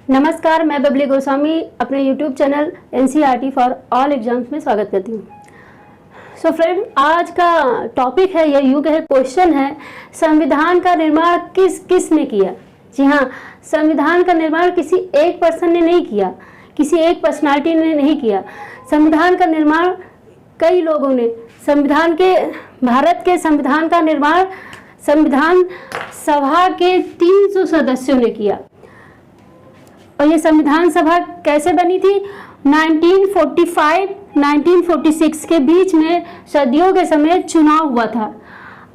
नमस्कार, मैं बबली गोस्वामी अपने YouTube channel NCERT for all exams में स्वागत करती हूँ। सो फ्रेंड, आज का टॉपिक है, यह यूँ कहे क्वेश्चन है, संविधान का निर्माण किसने किया। जी हाँ, संविधान का निर्माण किसी एक पर्सन ने नहीं किया, किसी एक पर्सनालिटी ने नहीं किया। संविधान का निर्माण कई लोगों ने, भारत के संविधान का निर्माण संविधान सभा के 300 सदस्यों ने किया। और ये संविधान सभा कैसे बनी थी? 1945-1946 के बीच में सदियों के समय चुनाव हुआ था।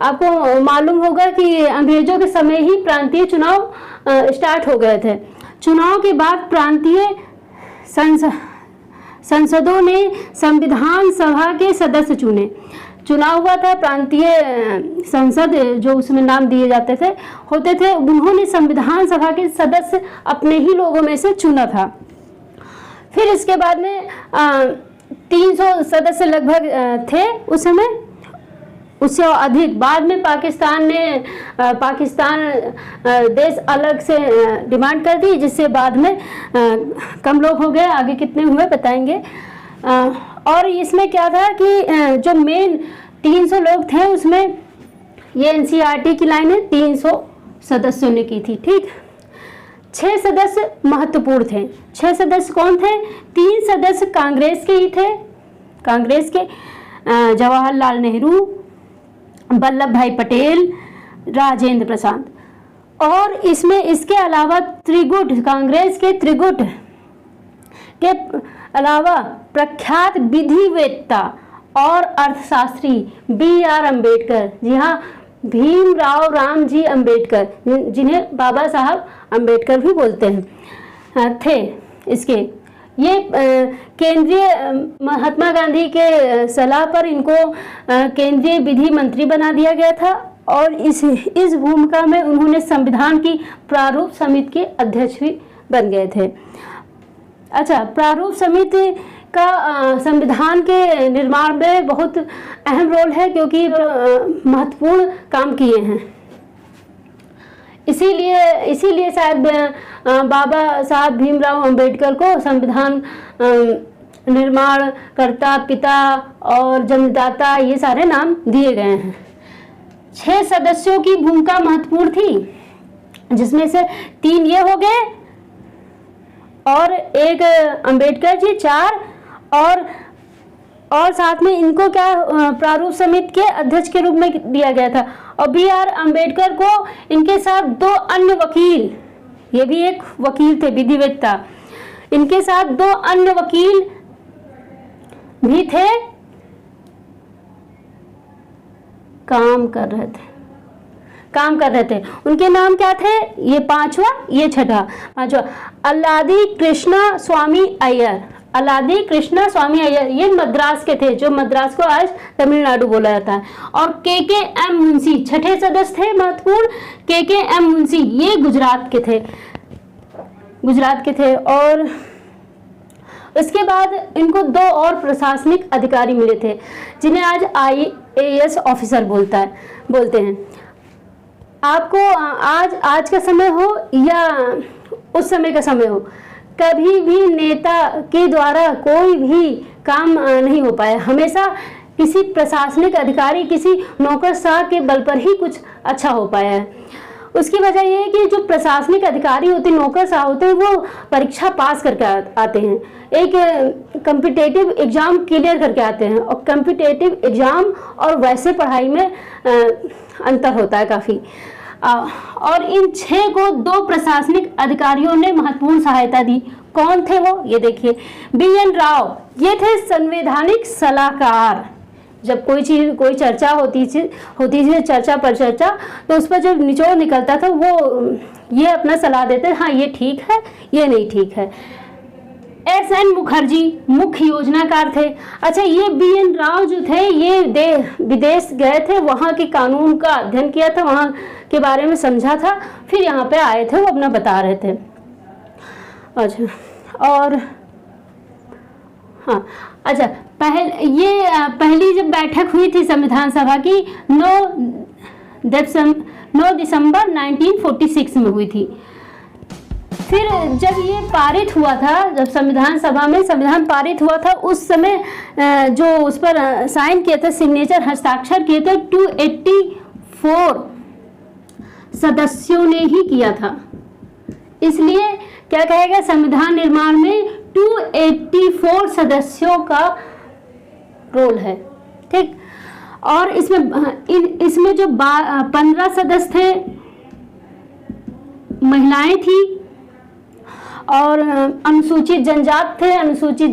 आपको मालूम होगा कि अंग्रेजों के समय ही प्रांतीय चुनाव स्टार्ट हो गए थे। चुनाव के बाद प्रांतीय संसदों ने संविधान सभा के सदस्य चुने। चुनाव हुआ था, प्रांतीय संसद जो उसमें नाम दिए जाते थे होते थे, उन्होंने संविधान सभा के सदस्य अपने ही लोगों में से चुना था। फिर इसके बाद में 300 सदस्य लगभग थे उस समय, उससे अधिक। बाद में पाकिस्तान देश अलग से डिमांड कर दी, जिससे बाद में कम लोग हो गए। आगे कितने हुए बताएंगे। और इसमें क्या था कि जो मेन 300 लोग थे, उसमें ये NCERT की लाइन है, 300 सदस्यों ने की थी। ठीक, 6 सदस्य महत्वपूर्ण थे। 6 सदस्य कौन थे? 3 सदस्य कांग्रेस के ही थे, कांग्रेस के जवाहरलाल नेहरू, वल्लभ भाई पटेल, राजेंद्र प्रसाद। और इसमें इसके अलावा त्रिगुट, कांग्रेस के त्रिगुट के अलावा प्रख्यात विधिवेत्ता और अर्थशास्त्री BR अम्बेडकर, जी हाँ, भीमराव रामजी अम्बेडकर, जिन्हें बाबा साहब अम्बेडकर भी बोलते हैं, थे इसके। ये केंद्रीय महात्मा गांधी के सलाह पर इनको केंद्रीय विधि मंत्री बना दिया गया था। और इस भूमिका में उन्होंने संविधान की प्रारूप समिति के अध्यक्ष भी बन गए थे। अच्छा, प्रारूप समिति का संविधान के निर्माण में बहुत अहम रोल है, क्योंकि महत्वपूर्ण काम किए हैं। इसीलिए शायद बाबा साहब भीमराव अंबेडकर को संविधान निर्माण कर्ता, पिता और जन्मदाता, ये सारे नाम दिए गए हैं। 6 सदस्यों की भूमिका महत्वपूर्ण थी, जिसमें से 3 ये हो गए और एक अंबेडकर जी, 4। और साथ में इनको क्या प्रारूप समिति के अध्यक्ष के रूप में दिया गया था। और BR अम्बेडकर को इनके साथ 2 अन्य वकील, ये भी एक वकील थे, विधिवेत्ता, इनके साथ 2 अन्य वकील भी थे, काम कर रहे थे। उनके नाम क्या थे? ये 5वां, ये 6वां। अल्लादी कृष्णा स्वामी अय्यर, ये मद्रास के थे, जो मद्रास को आज तमिलनाडु बोला जाता है। और KKM मुंशी, 6ठे सदस्य थे महत्वपूर्ण। KKM मुंशी, ये गुजरात के थे। और उसके बाद इनको 2 और प्रशासनिक अधिकारी मिले थे, जिन्हें आज IAS ऑफिसर बोलते हैं। आपको आज का समय हो या उस समय का समय हो, कभी भी नेता के द्वारा कोई भी काम नहीं हो पाया। हमेशा किसी प्रशासनिक अधिकारी, किसी नौकरशाह के बल पर ही कुछ अच्छा हो पाया है। उसकी वजह यह है कि जो प्रशासनिक अधिकारी होते हैं, नौकरशाह होते हैं, वो परीक्षा पास करके आते हैं, एक कॉम्पिटिटिव एग्जाम क्लियर करके आते हैं। और कॉम्पिटिटिव एग्जाम और वैसे पढ़ाई में अंतर होता है काफ़ी। और इन 6 को 2 प्रशासनिक अधिकारियों ने महत्वपूर्ण सहायता दी। कौन थे वो? ये देखिए, BN राव, ये थे संवैधानिक सलाहकार। जब कोई चर्चा होती थी चर्चा पर चर्चा, तो उस पर जब निचोड़ निकलता था, वो ये अपना सलाह देते, हाँ ये ठीक है, ये नहीं ठीक है। SN मुखर्जी मुख्य योजनाकार थे। अच्छा, ये BN राव जो थे, ये विदेश गए थे, वहाँ के कानून का अध्ययन किया था, वहाँ के बारे में समझा था, फिर यहाँ पे आए थे, वो अपना बता रहे थे। अच्छा, और हाँ, अच्छा, पहली जब बैठक हुई थी संविधान सभा की 9 दिसंबर 1946 में हुई थी। फिर जब ये पारित हुआ था, जब संविधान सभा में संविधान पारित हुआ था, उस समय जो उस पर साइन किया था, सिग्नेचर हस्ताक्षर किए थे 284 सदस्यों ने ही किया था। इसलिए क्या कहेगा, संविधान निर्माण में 284 सदस्यों का रोल है। ठीक, और इसमें जो 15 सदस्य थे महिलाएं थी, और अनुसूचित जनजात थे, अनुसूचित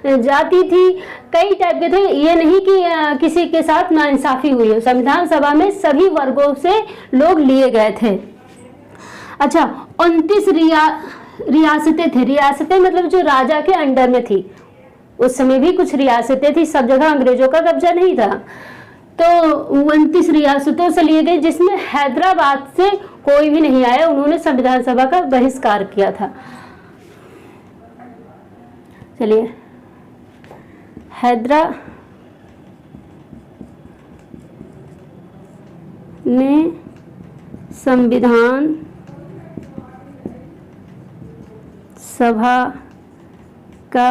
जाति थी, कई टाइप के थे। ये नहीं कि किसी के साथ नाइंसाफी हुई हो, संविधान सभा में सभी वर्गों से लोग लिए गए थे। अच्छा, 29 रियासतें थे। रियासतें मतलब जो राजा के अंडर में थी, उस समय भी कुछ रियासतें थी, सब जगह अंग्रेजों का कब्जा नहीं था। तो 29 रियासतों से लिए गए, जिसमें हैदराबाद से कोई भी नहीं आया। उन्होंने संविधान सभा का बहिष्कार किया था। चलिए, हैदराबाद ने संविधान सभा का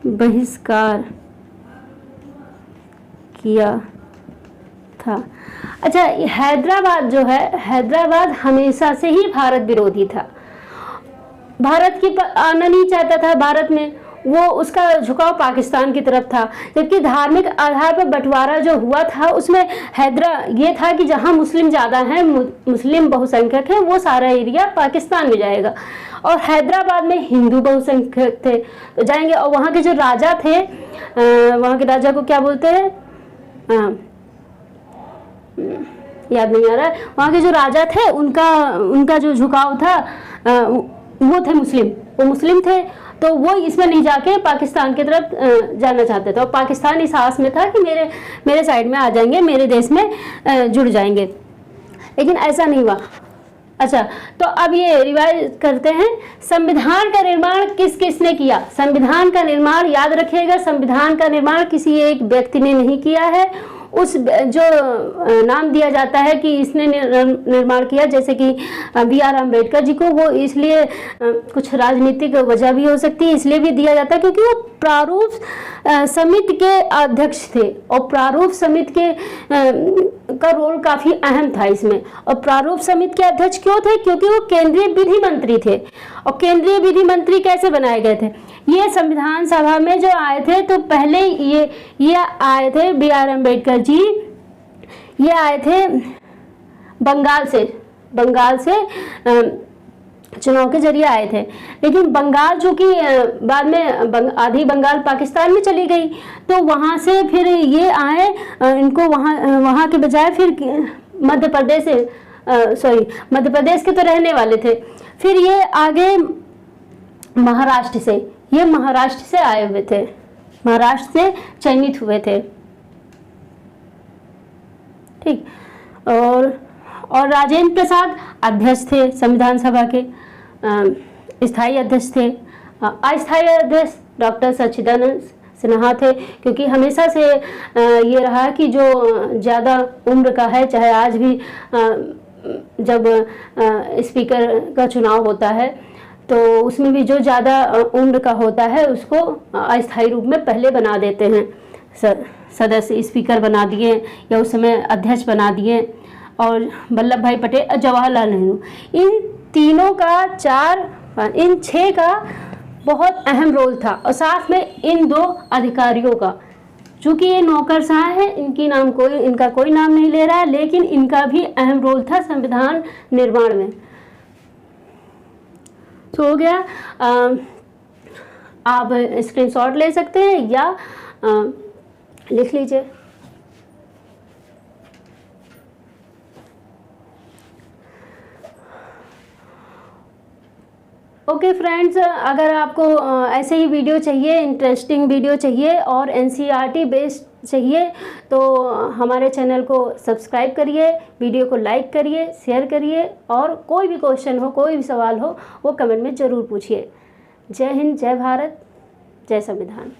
बहिष्कार किया था। अच्छा, हैदराबाद जो है, हैदराबाद हमेशा से ही भारत विरोधी था। भारत की आना नहीं चाहता था भारत में, वो उसका झुकाव पाकिस्तान की तरफ था। जबकि धार्मिक आधार पर बंटवारा जो हुआ था, उसमें ये था कि जहाँ मुस्लिम ज़्यादा हैं, मुस्लिम बहुसंख्यक हैं, वो सारा एरिया पाकिस्तान में जाएगा, और हैदराबाद में हिंदू बहुसंख्यक थे तो जाएंगे। और वहाँ के जो राजा थे, वहाँ के राजा को क्या बोलते हैं, याद नहीं आ रहा है, वहाँ के जो राजा थे उनका जो झुकाव था वो थे मुस्लिम, वो मुस्लिम थे, तो वो इसमें नहीं जाके पाकिस्तान की तरफ जाना चाहते थे। और पाकिस्तान इस आस में था कि मेरे साइड में आ जाएंगे, मेरे देश में जुड़ जाएंगे, लेकिन ऐसा नहीं हुआ। अच्छा, तो अब ये रिवाइज करते हैं, संविधान का निर्माण किस किसने किया। संविधान का निर्माण याद रखिएगा, संविधान का निर्माण किसी एक व्यक्ति ने नहीं किया है। उस जो नाम दिया जाता है कि इसने निर्माण किया, जैसे कि BR अम्बेडकर जी को, वो इसलिए कुछ राजनीतिक वजह भी हो सकती है, इसलिए भी दिया जाता है क्योंकि वो प्रारूप समिति के अध्यक्ष थे, और प्रारूप समिति के का रोल काफ़ी अहम था इसमें। और प्रारूप समिति के अध्यक्ष क्यों थे, क्योंकि वो केंद्रीय विधि मंत्री थे। और केंद्रीय विधि मंत्री कैसे बनाए गए थे, ये संविधान सभा में जो आए थे, तो पहले ये आए थे BR अम्बेडकर जी, ये आए थे बंगाल से चुनाव के जरिए आए थे। लेकिन बंगाल चूँकि बाद में आधी बंगाल पाकिस्तान में चली गई, तो वहाँ से फिर ये आए, इनको वहाँ के बजाय फिर मध्य प्रदेश के तो रहने वाले थे, फिर ये आगे महाराष्ट्र से आए हुए थे, महाराष्ट्र से चयनित हुए थे। ठीक, और राजेंद्र प्रसाद अध्यक्ष थे संविधान सभा के, स्थायी अध्यक्ष थे। अस्थायी अध्यक्ष डॉक्टर सच्चिदानंद सिन्हा थे, क्योंकि हमेशा से ये रहा कि जो ज़्यादा उम्र का है, चाहे आज भी जब स्पीकर का चुनाव होता है तो उसमें भी जो ज़्यादा उम्र का होता है उसको अस्थायी रूप में पहले बना देते हैं, सदस्य स्पीकर बना दिए या उस समय अध्यक्ष बना दिए। और वल्लभ भाई पटेल, जवाहरलाल नेहरू, इन तीनों का इन 6 का बहुत अहम रोल था। और साथ में इन 2 अधिकारियों का, चूँकि ये नौकरशाह है, इनका कोई नाम नहीं ले रहा है, लेकिन इनका भी अहम रोल था संविधान निर्माण में। तो हो गया, आप स्क्रीनशॉट ले सकते हैं या लिख लीजिए। ओके फ्रेंड्स, अगर आपको ऐसे ही वीडियो चाहिए, इंटरेस्टिंग वीडियो चाहिए और NCERT बेस्ड चाहिए, तो हमारे चैनल को सब्सक्राइब करिए, वीडियो को लाइक करिए, शेयर करिए, और कोई भी क्वेश्चन हो, कोई भी सवाल हो, वो कमेंट में ज़रूर पूछिए। जय हिंद, जय भारत, जय संविधान।